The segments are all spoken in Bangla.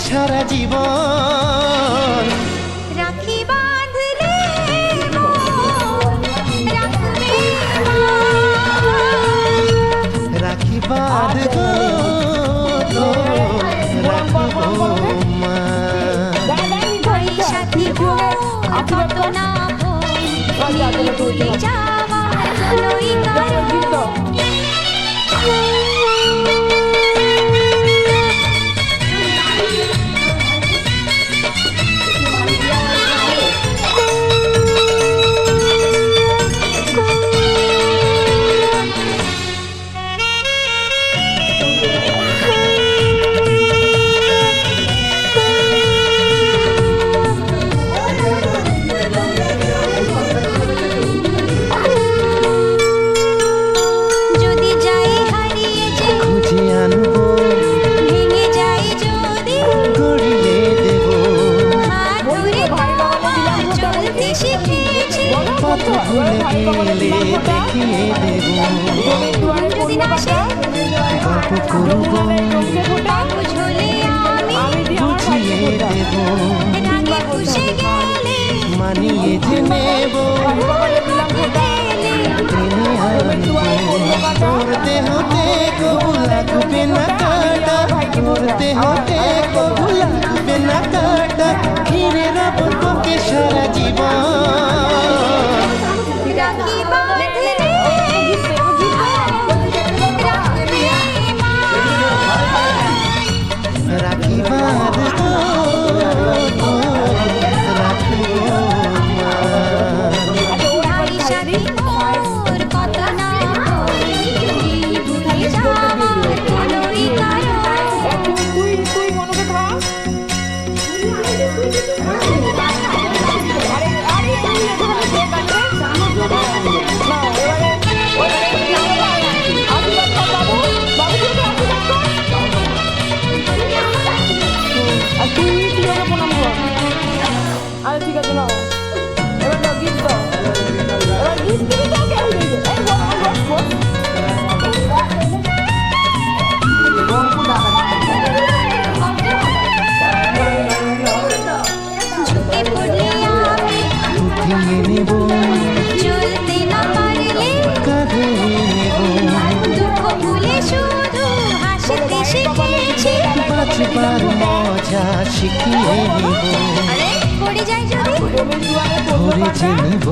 সারা জীবন রাখি বাঁধলে রাখি বাঁধবো রাখবো মা ভাই সাথী কত না ভুলে যাওয়ার কোনোই কারণ ভুলে গেলে দেখিয়ে দেব গল্প করব বুঝিয়ে দেব মানিয়ে যে নেব টেনে আনবো তোর দেহতে কবু লাগবে না কাটা তোর দেহতে কবু লাগবে না কাটা ঘিরে রাখবো তোকে সারা জীবন রাখি বাঁধবো রাখবো মা কত না ভুলে যাওয়ার কোনোই কারণ তুই মনকে খা আরে ঠিক আছে নাও এবার দাও গিফট দাও এবার গিফট দিবি তো কে উঠিয়ে নেব চলতে না পারলে কাঁধে নেব দুঃখ ভুলে শুধু হাসতে শিখেছি বাঁচবার মজা শিখিয়ে নেব আরে পড়ে যাই যদি ধরে যে নেব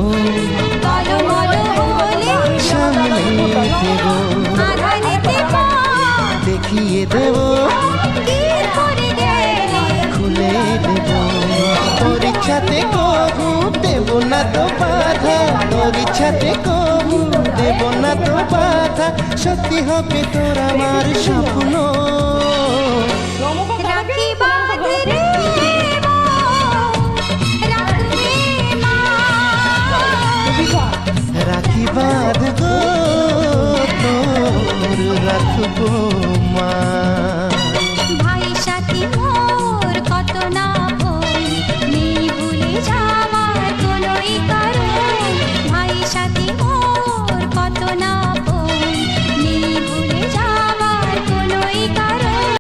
বলো বলো বলে সামনে দেব আধারিতে দেখিয়ে দেব কি করে গেলে খুলে দেব তোর ইচ্ছাতে কবু দেব না তো বাধা তোর ইচ্ছাতে কবু দেব না তো বাধা সত্যি হবে তোর আমার স্বপ্ন রাখি বাঁধলে রাখবে মা রাখি বাঁধবো তোর রাখবো মা